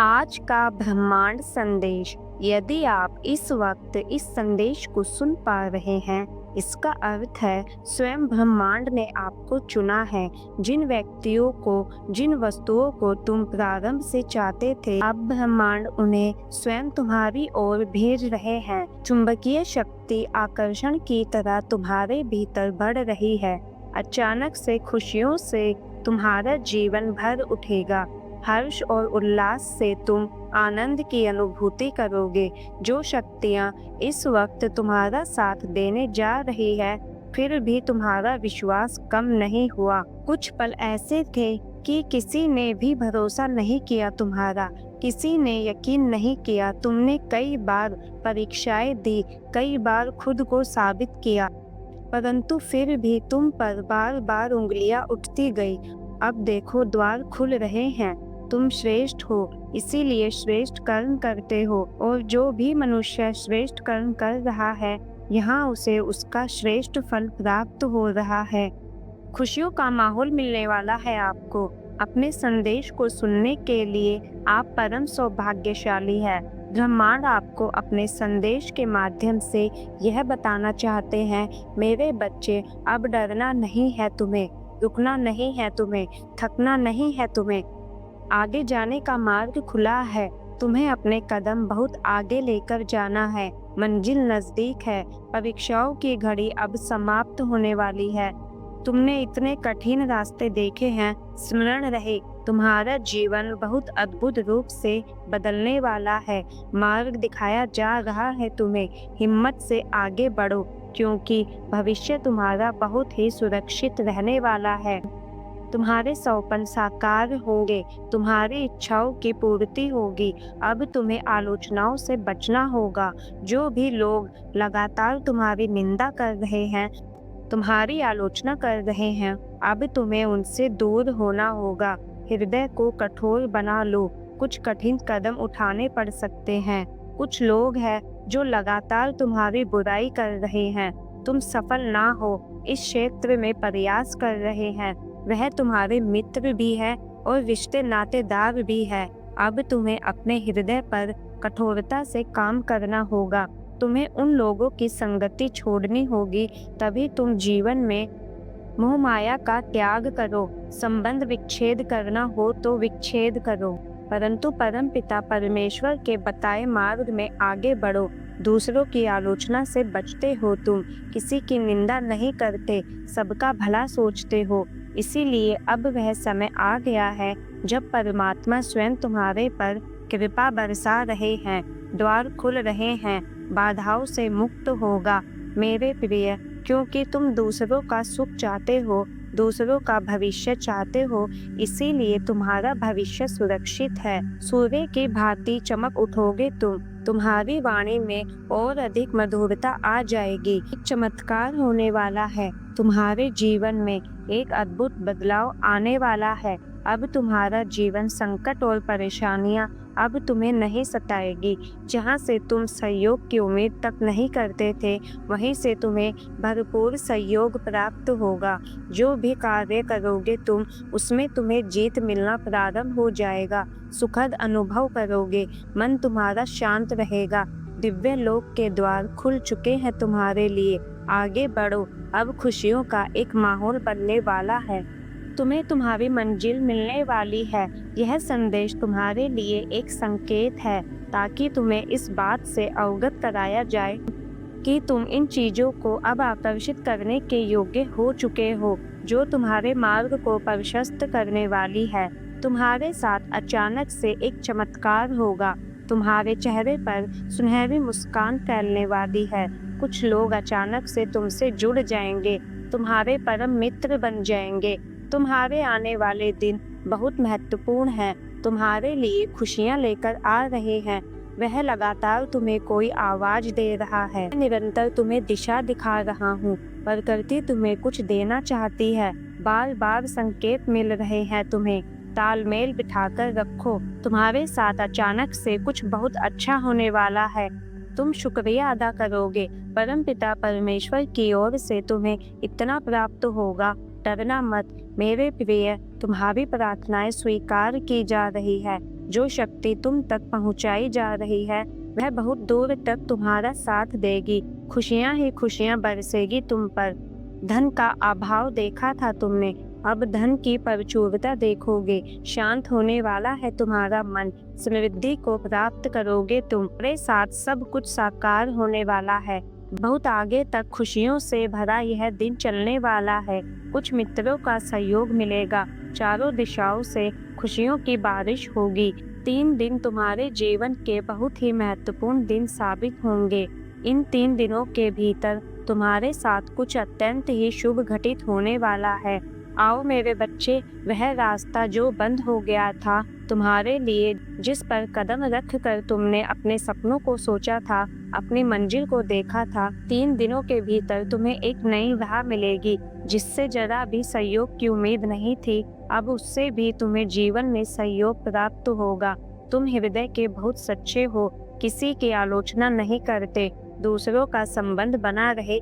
आज का ब्रह्मांड संदेश। यदि आप इस वक्त इस संदेश को सुन पा रहे हैं, इसका अर्थ है स्वयं ब्रह्मांड ने आपको चुना है। जिन व्यक्तियों को, जिन वस्तुओं को तुम प्रारंभ से चाहते थे, अब ब्रह्मांड उन्हें स्वयं तुम्हारी ओर भेज रहे हैं। चुंबकीय शक्ति आकर्षण की तरह तुम्हारे भीतर बढ़ रही है। अचानक से खुशियों से तुम्हारा जीवन भर उठेगा। हर्ष और उल्लास से तुम आनंद की अनुभूति करोगे। जो शक्तियाँ इस वक्त तुम्हारा साथ देने जा रही है, फिर भी तुम्हारा विश्वास कम नहीं हुआ। कुछ पल ऐसे थे कि किसी ने भी भरोसा नहीं किया तुम्हारा, किसी ने यकीन नहीं किया। तुमने कई बार परीक्षाएं दी, कई बार खुद को साबित किया, परंतु फिर भी तुम पर बार बार उंगलियां उठती गई। अब देखो, द्वार खुल रहे हैं। तुम श्रेष्ठ हो, इसीलिए श्रेष्ठ कर्म करते हो, और जो भी मनुष्य श्रेष्ठ कर्म कर रहा है, यहाँ उसे उसका श्रेष्ठ फल प्राप्त हो रहा है। खुशियों का माहौल मिलने वाला है आपको। अपने संदेश को सुनने के लिए आप परम सौभाग्यशाली है। ब्रह्मांड आपको अपने संदेश के माध्यम से यह बताना चाहते हैं, मेरे बच्चे, अब डरना नहीं है तुम्हें, रुकना नहीं है तुम्हें, थकना नहीं है तुम्हें। आगे जाने का मार्ग खुला है। तुम्हें अपने कदम बहुत आगे लेकर जाना है। मंजिल नजदीक है। परीक्षाओं की घड़ी अब समाप्त होने वाली है। तुमने इतने कठिन रास्ते देखे हैं, स्मरण रहे, तुम्हारा जीवन बहुत अद्भुत रूप से बदलने वाला है। मार्ग दिखाया जा रहा है तुम्हें। हिम्मत से आगे बढ़ो, क्योंकि भविष्य तुम्हारा बहुत ही सुरक्षित रहने वाला है। तुम्हारे सपने साकार होंगे, तुम्हारी इच्छाओं की पूर्ति होगी। अब तुम्हें आलोचनाओं से बचना होगा। जो भी लोग लगातार तुम्हारी निंदा कर रहे हैं, तुम्हारी आलोचना कर रहे हैं, अब तुम्हें उनसे दूर होना होगा। हृदय को कठोर बना लो। कुछ कठिन कदम उठाने पड़ सकते हैं। कुछ लोग हैं जो लगातार तुम्हारी बुराई कर रहे हैं। तुम सफल ना हो, इस क्षेत्र में प्रयास कर रहे हैं, वह तुम्हारे मित्र भी है और रिश्ते नातेदार भी है। अब तुम्हें अपने हृदय पर कठोरता से काम करना होगा। तुम्हें उन लोगों की संगति छोड़नी होगी, तभी तुम जीवन में मोह माया का त्याग करो। संबंध विच्छेद करना हो तो विच्छेद करो, परंतु परमपिता परमेश्वर के बताए मार्ग में आगे बढ़ो। दूसरों की आलोचना से बचते हो तुम, किसी की निंदा नहीं करते, सबका भला सोचते हो। इसीलिए अब वह समय आ गया है जब परमात्मा स्वयं तुम्हारे पर कृपा बरसा रहे हैं। द्वार खुल रहे हैं, बाधाओं से मुक्त होगा मेरे प्रिय, क्योंकि तुम दूसरों का सुख चाहते हो, दूसरों का भविष्य चाहते हो, इसीलिए तुम्हारा भविष्य सुरक्षित है। सूर्य की भांति चमक उठोगे तुम। तुम्हारी वाणी में और अधिक मधुरता आ जाएगी। एक चमत्कार होने वाला है। तुम्हारे जीवन में एक अद्भुत बदलाव आने वाला है। अब तुम्हारा जीवन संकट और परेशानियां अब तुम्हें नहीं सताएगी। जहां से तुम सहयोग की उम्मीद तक नहीं करते थे, वहीं से तुम्हें भरपूर सहयोग प्राप्त होगा। जो भी कार्य करोगे तुम, उसमें तुम्हें जीत मिलना प्रारंभ हो जाएगा। सुखद अनुभव करोगे, मन तुम्हारा शांत रहेगा। दिव्य लोक के द्वार खुल चुके हैं तुम्हारे लिए। आगे बढ़ो, अब खुशियों का एक माहौल बनने वाला है। तुम्हें तुम्हारी मंजिल मिलने वाली है। यह संदेश तुम्हारे लिए एक संकेत है, ताकि तुम्हें इस बात से अवगत कराया जाए कि तुम इन चीजों को अब आकर्षित करने के योग्य हो चुके हो, जो तुम्हारे मार्ग को प्रशस्त करने वाली है। तुम्हारे साथ अचानक से एक चमत्कार होगा। तुम्हारे चेहरे पर सुनहरी मुस्कान फैलने वाली है। कुछ लोग अचानक से तुमसे जुड़ जाएंगे, तुम्हारे परम मित्र बन जाएंगे। तुम्हारे आने वाले दिन बहुत महत्वपूर्ण हैं, तुम्हारे लिए खुशियां लेकर आ रहे हैं। वह लगातार तुम्हें कोई आवाज दे रहा है। मैं निरंतर तुम्हें दिशा दिखा रहा हूँ। प्रकृति तुम्हें कुछ देना चाहती है। बार बार संकेत मिल रहे हैं तुम्हें। तालमेल बिठाकर रखो। तुम्हारे साथ अचानक से कुछ बहुत अच्छा होने वाला है। तुम शुक्रिया अदा करोगे। परमपिता परमेश्वर की ओर से तुम्हें इतना प्राप्त होगा। डरना मत मेरे प्रिय, तुम्हारी प्रार्थनाएं स्वीकार की जा रही है। जो शक्ति तुम तक पहुंचाई जा रही है वह बहुत दूर तक तुम्हारा साथ देगी। खुशियां ही खुशियां बरसेगी तुम पर। धन का अभाव देखा था तुमने, अब धन की प्रचुरता देखोगे। शांत होने वाला है तुम्हारा मन, समृद्धि को प्राप्त करोगे तुम। तुम्हारे साथ सब कुछ साकार होने वाला है। बहुत आगे तक खुशियों से भरा यह दिन चलने वाला है। कुछ मित्रों का सहयोग मिलेगा। चारों दिशाओं से खुशियों की बारिश होगी। 3 दिन तुम्हारे जीवन के बहुत ही महत्वपूर्ण दिन साबित होंगे। इन 3 दिनों के भीतर तुम्हारे साथ कुछ अत्यंत ही शुभ घटित होने वाला है। आओ मेरे बच्चे, वह रास्ता जो बंद हो गया था तुम्हारे लिए, जिस पर कदम रख कर तुमने अपने सपनों को सोचा था, अपनी मंजिल को देखा था, 3 दिनों के भीतर तुम्हें एक नई राह मिलेगी जिससे जरा भी सहयोग की उम्मीद नहीं थी। अब उससे भी तुम्हें जीवन में सहयोग प्राप्त होगा। तुम हृदय के बहुत सच्चे हो, किसी की आलोचना नहीं करते, दूसरों का संबंध बना रहे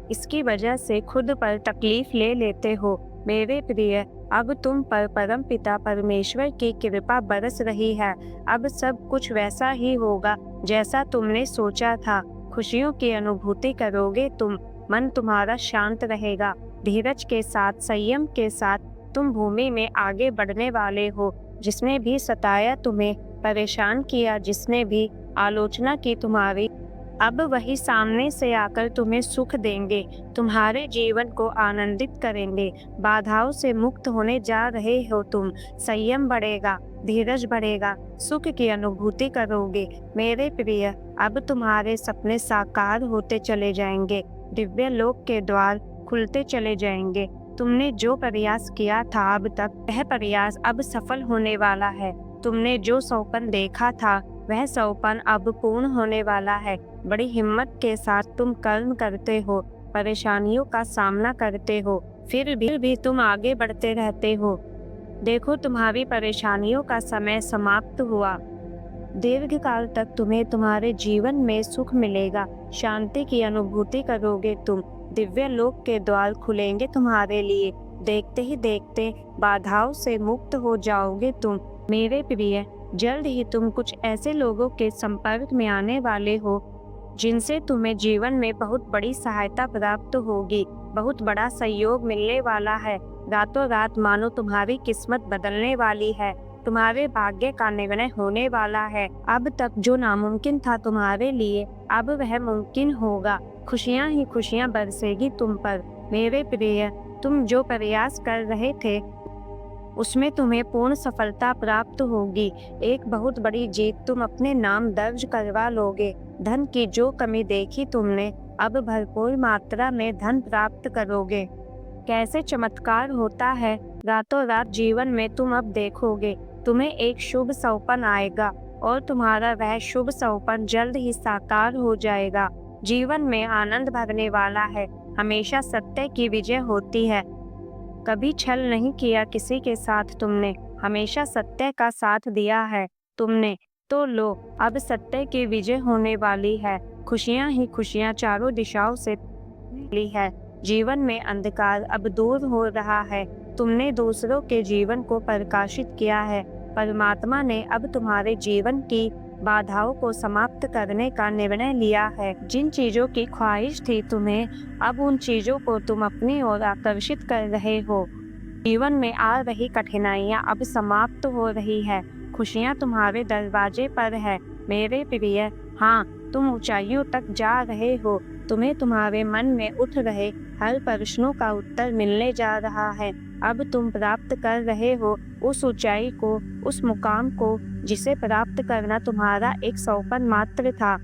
इसकी वजह से खुद पर तकलीफ ले लेते हो। मेरे प्रिय, अब तुम पर परमपिता परमेश्वर की कृपा बरस रही है। अब सब कुछ वैसा ही होगा जैसा तुमने सोचा था। खुशियों की अनुभूति करोगे तुम। मन तुम्हारा शांत रहेगा। धीरज के साथ, संयम के साथ तुम भूमि में आगे बढ़ने वाले हो। जिसने भी सताया, तुम्हें परेशान किया, जिसने भी आलोचना की तुम्हारी, अब वही सामने से आकर तुम्हें सुख देंगे, तुम्हारे जीवन को आनंदित करेंगे। बाधाओं से मुक्त होने जा रहे हो तुम। संयम बढ़ेगा, धीरज बढ़ेगा, सुख की अनुभूति करोगे। मेरे प्रिय, अब तुम्हारे सपने साकार होते चले जाएंगे। दिव्य लोक के द्वार खुलते चले जाएंगे। तुमने जो प्रयास किया था अब तक, वह प्रयास अब सफल होने वाला है। तुमने जो सौपन देखा था वह सौपन अब पूर्ण होने वाला है। बड़ी हिम्मत के साथ तुम कर्म करते हो, परेशानियों का सामना करते हो, फिर भी तुम आगे बढ़ते रहते हो। देखो, तुम्हारी परेशानियों का समय समाप्त हुआ। दीर्घकाल तक तुम्हें तुम्हारे जीवन में सुख मिलेगा। शांति की अनुभूति करोगे तुम। दिव्य लोक के द्वार खुलेंगे तुम्हारे लिए। देखते ही देखते बाधाओं से मुक्त हो जाओगे तुम। मेरे प्रिय, जल्द ही तुम कुछ ऐसे लोगों के संपर्क में आने वाले हो जिनसे तुम्हें जीवन में बहुत बड़ी सहायता प्राप्त होगी। बहुत बड़ा सहयोग मिलने वाला है। रातों रात मानो तुम्हारी किस्मत बदलने वाली है। तुम्हारे भाग्य का निर्णय होने वाला है। अब तक जो नामुमकिन था तुम्हारे लिए, अब वह मुमकिन होगा। खुशियां ही खुशियां बरसेगी तुम पर। मेरे प्रिय, तुम जो प्रयास कर रहे थे उसमें तुम्हें पूर्ण सफलता प्राप्त होगी। एक बहुत बड़ी जीत तुम अपने नाम दर्ज करवा लोगे। धन की जो कमी देखी तुमने, अब भरपूर मात्रा में धन प्राप्त करोगे। कैसे चमत्कार होता है, रातों रात जीवन में तुम अब देखोगे। तुम्हें एक शुभ सौपन आएगा और तुम्हारा वह शुभ सौपन जल्द ही साकार हो जाएगा। जीवन में आनंद भरने वाला है। हमेशा सत्य की विजय होती है। कभी छल नहीं किया किसी के साथ तुमने, हमेशा सत्य का साथ दिया है तुमने। तो लो, अब सत्य की विजय होने वाली है। खुशियां ही खुशियां चारों दिशाओं से मिली है। जीवन में अंधकार अब दूर हो रहा है। तुमने दूसरों के जीवन को प्रकाशित किया है। परमात्मा ने अब तुम्हारे जीवन की बाधाओं को समाप्त करने का निर्णय लिया है। जिन चीजों की ख्वाहिश थी तुम्हें, अब उन चीजों को तुम अपनी ओर आकर्षित कर रहे हो। जीवन में आ रही कठिनाइयां अब समाप्त हो रही है। खुशियां तुम्हारे दरवाजे पर है। मेरे प्रिय, हाँ, तुम ऊंचाइयों तक जा रहे हो। तुम्हें तुम्हारे मन में उठ रहे हर प्रश्नों का उत्तर मिलने जा रहा है। अब तुम प्राप्त कर रहे हो उस ऊंचाई को, उस मुकाम को जिसे प्राप्त करना तुम्हारा एक सौपन मात्र था।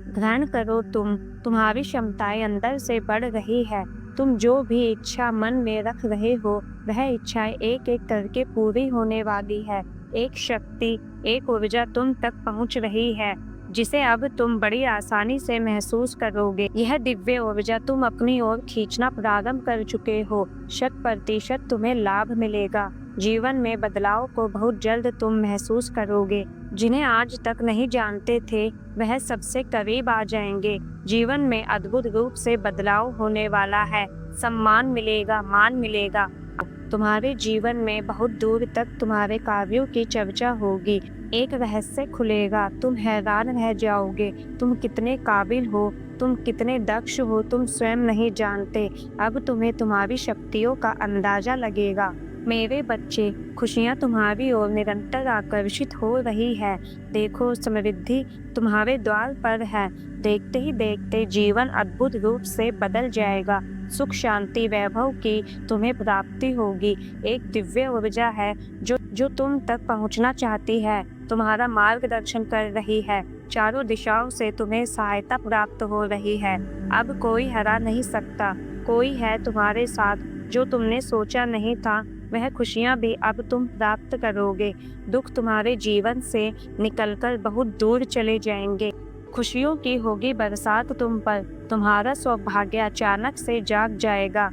ग्रहण करो तुम। तुम्हारी क्षमताएं अंदर से बढ़ रही है। तुम जो भी इच्छा मन में रख रहे हो, वह इच्छाएं एक एक करके पूरी होने वाली है। एक शक्ति, एक ऊर्जा तुम तक पहुंच रही है जिसे अब तुम बड़ी आसानी से महसूस करोगे। यह दिव्य ऊर्जा तुम अपनी ओर खींचना प्रारंभ कर चुके हो। 100% तुम्हें लाभ मिलेगा। जीवन में बदलाव को बहुत जल्द तुम महसूस करोगे। जिन्हें आज तक नहीं जानते थे, वह सबसे करीब आ जाएंगे। जीवन में अद्भुत रूप से बदलाव होने वाला है। सम्मान मिलेगा, मान मिलेगा। तुम्हारे जीवन में बहुत दूर तक तुम्हारे कार्यों की चर्चा होगी। एक रहस्य खुलेगा, तुम हैरान रह जाओगे। तुम कितने काबिल हो, तुम कितने दक्ष हो, तुम स्वयं नहीं जानते। अब तुम्हें तुम्हारी शक्तियों का अंदाजा लगेगा। मेरे बच्चे, खुशियाँ तुम्हारी ओर निरंतर आकर्षित हो रही है। देखो, समृद्धि तुम्हारे द्वार पर है। देखते ही देखते जीवन अद्भुत रूप से बदल जाएगा। सुख, शांति, वैभव की तुम्हें प्राप्ति होगी। एक दिव्य ऊर्जा है जो तुम तक पहुंचना चाहती है, तुम्हारा मार्गदर्शन कर रही है। चारों दिशाओं से तुम्हें सहायता प्राप्त हो रही है। अब कोई हरा नहीं सकता। कोई है तुम्हारे साथ। जो तुमने सोचा नहीं था, वह खुशियां भी अब तुम प्राप्त करोगे। दुख तुम्हारे जीवन से निकलकर बहुत दूर चले जाएंगे। खुशियों की होगी बरसात तुम पर। तुम्हारा सौभाग्य अचानक से जाग जाएगा।